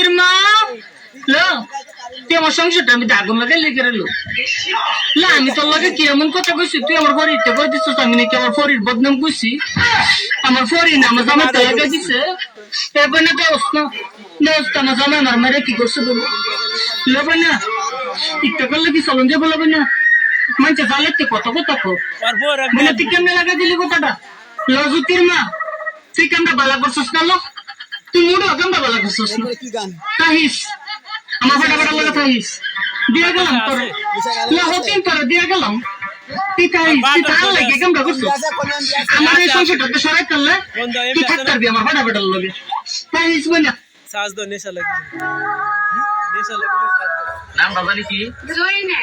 জ্যোতির মা লো তুই আমার সংসারটা আমি আগুন লাগাই লেগে রইল না আমি তোর লাগে কি এমন কথা কইছি তুই আমার ফরিদতে কই দিছিস আমি নাকি আমার ফরির বদনাম কইছি আমার ফরি না আমার জামাই লাগাই দিছে এবার না দোস্ত না দোস্ত আমার জামাই আমার মারে কি করছে বলো লবে না টিকটক করলে কি চলন যে বলবে না মানছে জালেতে কত কথা কো মানে তুই কেমনে লাগাই দিলি কথাটা লো জ্যোতির মা তুই কেমনে বালা করছিস না লো তুই মুড়ো কেমনে বালা করছিস না তাহিস আমার ফটাফটা লাগা তাহিস দিয়া গেলাম তোর লা হতিন তোর দিয়া গেলাম তুই তাহিস তুই তাল লাগে কেমনে করছিস আমার এই সংসারটা সরাই করলে তুই থাকতে পারবি আমার ফটাফটা লাগে তাহিস বনা সাজ দো নেশা লাগি নাম বাবানি কি জয় না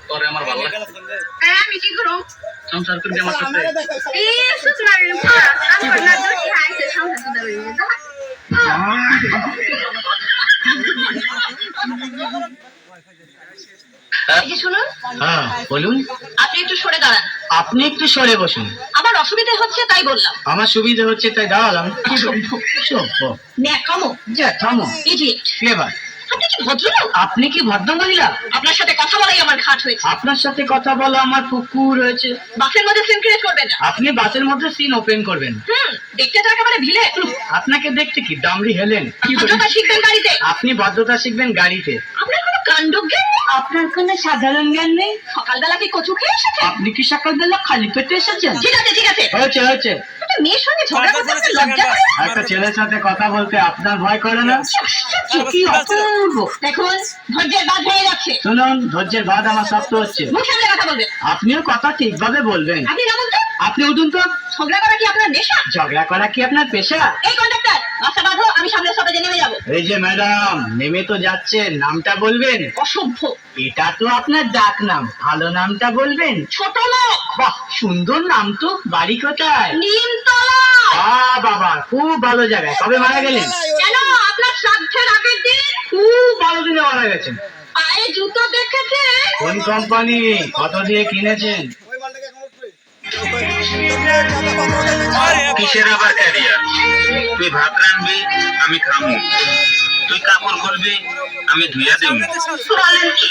তোরে আমার ভালো লাগে আমি কি করব সংসার করবি আমার সাথে এই সুতরাং আমার না দুটি হাইছে সংসার দিতে এই শুনুন হ্যাঁ বলুন আপনি একটু সরে দাঁড়ান আপনি একটু সরে বসুন আমার অসুবিধা হচ্ছে তাই বললাম আমার সুবিধা হচ্ছে তাই দাঁড়ালাম ন্যাকামো যা থামো ইডিয়েট ক্লেভার আপনি কি ভদ্রলোক আপনি কি ভদ্র মহিলা আপনার সাথে কথা বলাই আমার ঘাট হয়েছে আপনার সাথে কথা বলা আমার পুকুর হয়েছে বাসের মধ্যে সিন ক্রিয়েট করবেন না আপনি বাসের মধ্যে সিন ওপেন করবেন দেখতে তো একেবারে ভিলে আপনাকে দেখতে কি দামড়ি হেলেন কি বলেন? ভদ্রতা শিখবেন গাড়িতে আপনি ভদ্রতা শিখবেন গাড়িতে আপনার কোনো কাণ্ডজ্ঞান নেই আপনার কোনো সাধারণ জ্ঞান নেই সকালবেলা কি কচু খেয়ে এসেছেন আপনি কি সকালবেলা খালি পেটে এসেছেন ঠিক আছে ঠিক আছে হয়েছে হয়েছে একটা মেয়ের সঙ্গে ঝগড়া করতে আপনার লজ্জা করে না? একটা ছেলের সাথে কথা বলতে আপনার ভয় করে না কি অপূর্ব দেখুন ধৈর্যের বাঁধ হয়ে যাচ্ছে শুনুন ধৈর্যের বাদ আমার শক্ত হচ্ছে মুখ সামলে কথা বলবেন আপনিও কথা ঠিকভাবে বলবেন আপনি নামুন তো আপনি উঠুন তো ঝগড়া করা কি আপনার নেশা ঝগড়া করা কি আপনার পেশা এই কন্ডাক্টর বাসা বাঁধো আমি সামনে স্টপেজে নেমে যাবো এই যে ম্যাডাম নেমে তো যাচ্ছেন নামটা বলবেন অসভ্য এটা তো আপনার ডাক নাম ভালো নামটা বলবেন ছোট লোক বাহ সুন্দর নাম তো বাড়ি কোথায় নিমতলা বাবা খুব ভালো জায়গায় কবে মারা গেলেন কেন আপনার শ্রাদ্ধের আগের দিন খুব ভালো দিনে মারা গেছেন পায়ে জুতো দেখেছে কোন কোম্পানি কত দিয়ে কিনেছেন কিসের আবার ক্যারিয়ার তুই ভাত রানবি আমি খামু তুই কাপড় করবি আমি ধুইয়া দেব বলেন কি